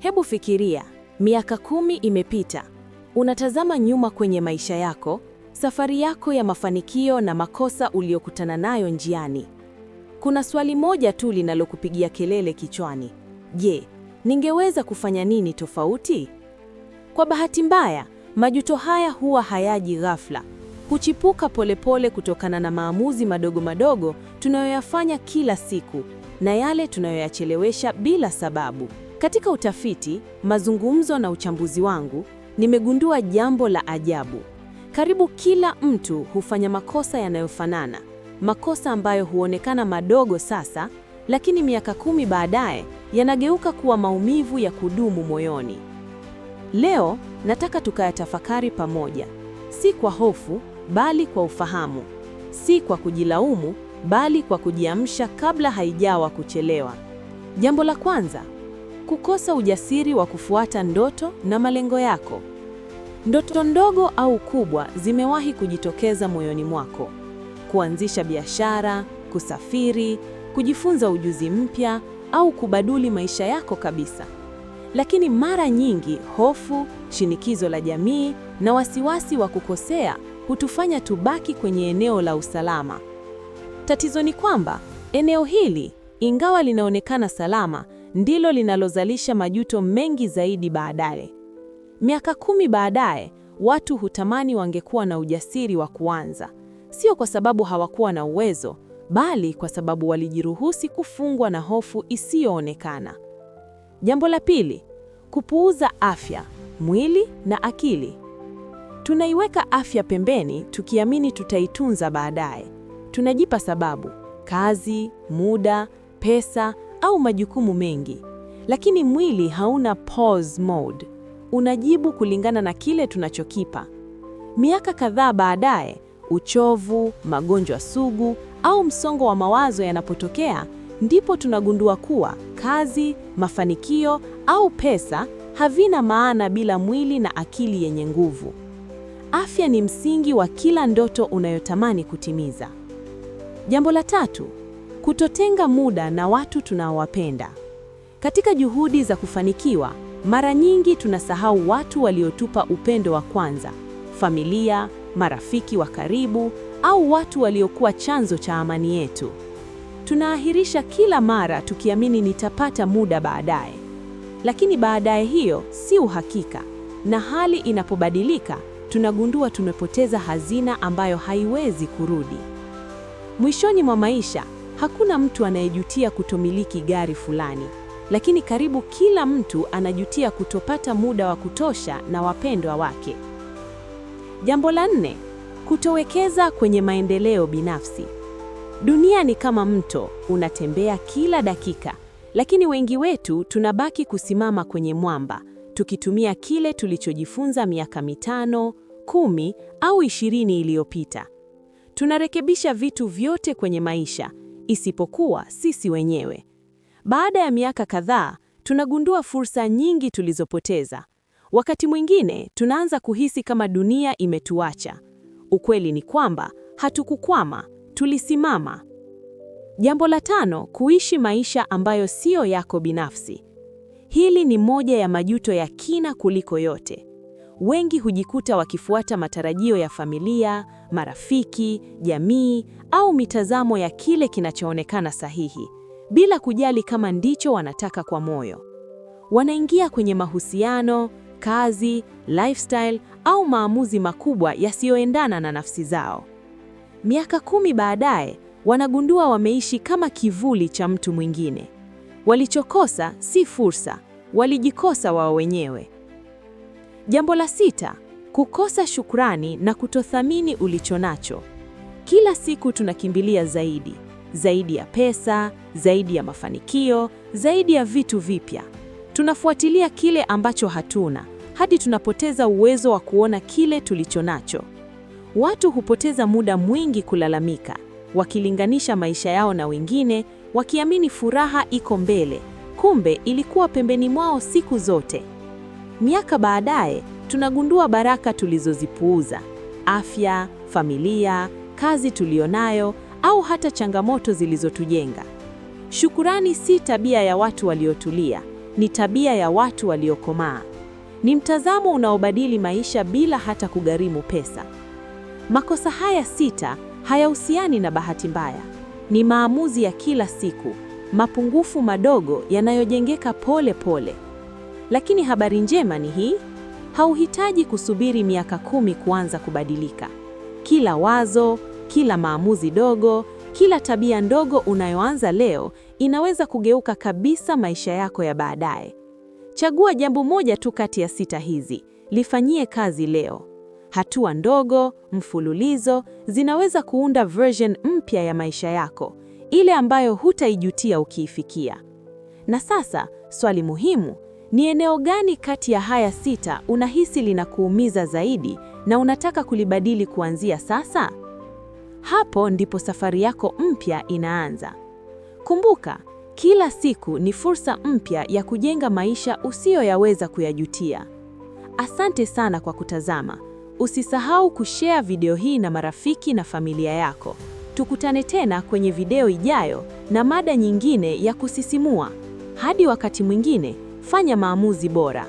Hebu fikiria, miaka 10 imepita. Unatazama nyuma kwenye maisha yako, safari yako ya mafanikio na makosa uliokutana nayo njiani. Kuna swali moja tu linalokupigia kelele kichwani. Je, ningeweza kufanya nini tofauti? Kwa bahati mbaya, majuto haya huwa hayaji ghafla. Huchipuka polepole kutokana na maamuzi madogo madogo tunayoyafanya kila siku na yale tunayoyachelewesha bila sababu. Katika utafiti, mazungumzo na uchambuzi wangu, nimegundua jambo la ajabu. Karibu kila mtu hufanya makosa yanayofanana, makosa ambayo huonekana madogo sasa, lakini miaka 10 baadaye yanageuka kuwa maumivu ya kudumu moyoni. Leo nataka tukayatafakari pamoja, si kwa hofu, bali kwa ufahamu, si kwa kujilaumu, bali kwa kujiamsha kabla haijawa kuchelewa. Jambo la kwanza, kukosa ujasiri wa kufuata ndoto na malengo yako. Ndoto ndogo au kubwa zimewahi kujitokeza moyoni mwako. Kuanzisha biashara, kusafiri, kujifunza ujuzi mpya au kubadili maisha yako kabisa. Lakini mara nyingi hofu, shinikizo la jamii na wasiwasi wa kukosea hutufanya tubaki kwenye eneo la usalama. Tatizo ni kwamba eneo hili, ingawa linaonekana salama, ndilo linalozalisha majuto mengi zaidi baadaye. Miaka 10 baadaye, watu hutamani wangekuwa na ujasiri wa kuanza. Sio kwa sababu hawakuwa na uwezo, bali kwa sababu walijiruhusi kufungwa na hofu isiyoonekana. Jambo la pili, kupuuza afya, mwili na akili. Tunaiweka afya pembeni tukiamini tutaitunza baadaye. Tunajipa sababu, kazi, muda, pesa au majukumu mengi. Lakini mwili hauna pause mode. Unajibu kulingana na kile tunachokipa. Miaka kadhaa baadaye, uchovu, magonjwa sugu au msongo wa mawazo yanapotokea, ndipo tunagundua kuwa kazi, mafanikio au pesa havina maana bila mwili na akili yenye nguvu. Afya ni msingi wa kila ndoto unayotamani kutimiza. Jambo la tatu, kutotenga muda na watu tunaowapenda. Katika juhudi za kufanikiwa, mara nyingi tunasahau watu waliotupa upendo wa kwanza, familia, marafiki wa karibu au watu waliokuwa chanzo cha amani yetu. Tunaahirisha kila mara tukiamini nitapata muda baadaye. Lakini baadaye hiyo si uhakika, na hali inapobadilika, tunagundua tumepoteza hazina ambayo haiwezi kurudi. Mwishoni mwa maisha, hakuna mtu anayejutia kutomiliki gari fulani, lakini karibu kila mtu anajutia kutopata muda wa kutosha na wapendwa wake. Jambo la 4, kutowekeza kwenye maendeleo binafsi. Dunia ni kama mto, unatembea kila dakika, lakini wengi wetu tunabaki kusimama kwenye mwamba, tukitumia kile tulichojifunza miaka 5, 10 au 20 iliyopita. Tunarekebisha vitu vyote kwenye maisha, isipokuwa sisi wenyewe. Baada ya miaka kadhaa, tunagundua fursa nyingi tulizopoteza. Wakati mwingine, tunaanza kuhisi kama dunia imetuacha. Ukweli ni kwamba, hatukukwama, tulisimama. Jambo la 5, kuishi maisha ambayo sio yako binafsi. Hili ni moja ya majuto ya kina kuliko yote. Wengi hujikuta wakifuata matarajio ya familia, marafiki, jamii au mitazamo ya kile kinachoonekana sahihi, bila kujali kama ndicho wanataka kwa moyo. Wanaingia kwenye mahusiano, kazi, lifestyle au maamuzi makubwa yasiyoendana na nafsi zao. Miaka 10 baadaye, wanagundua wameishi kama kivuli cha mtu mwingine. Walichokosa si fursa, walijikosa wao wenyewe. Jambo la 6, kukosa shukrani na kutothamini ulichonacho. Kila siku tunakimbilia zaidi, zaidi ya pesa, zaidi ya mafanikio, zaidi ya vitu vipya. Tunafuatilia kile ambacho hatuna, hadi tunapoteza uwezo wa kuona kile tulichonacho. Watu hupoteza muda mwingi kulalamika, wakilinganisha maisha yao na wengine, wakiamini furaha iko mbele, kumbe ilikuwa pembeni mwao siku zote. Miaka baadaye, tunagundua baraka tulizozipuuza: afya, familia, kazi tulionayo, au hata changamoto zilizotujenga. Shukurani si tabia ya watu waliotulia, ni tabia ya watu waliokomaa. Ni mtazamo unaobadili maisha bila hata kugharimu pesa. Makosa haya 6 hayahusiani na bahati mbaya. Ni maamuzi ya kila siku, mapungufu madogo yanayojengeka pole pole. Lakini habari njema ni hii: hauhitaji kusubiri miaka 10 kuanza kubadilika. Kila wazo, kila maamuzi dogo, kila tabia ndogo unayoanza leo inaweza kugeuka kabisa maisha yako ya baadaye. Chagua jambo moja tu kati ya 6 hizi, lifanyie kazi leo. Hatua ndogo, mfululizo, zinaweza kuunda version mpya ya maisha yako, ile ambayo hutaijutia ukiifikia. Na sasa, swali muhimu, ni eneo gani kati ya haya 6 unahisi linakuumiza zaidi na unataka kulibadili kuanzia sasa? Hapo ndipo safari yako mpya inaanza. Kumbuka, kila siku ni fursa mpya ya kujenga maisha usiyoyaweza kuyajutia. Asante sana kwa kutazama. Usisahau kushare video hii na marafiki na familia yako. Tukutane tena kwenye video ijayo na mada nyingine ya kusisimua. Hadi wakati mwingine, fanya maamuzi bora.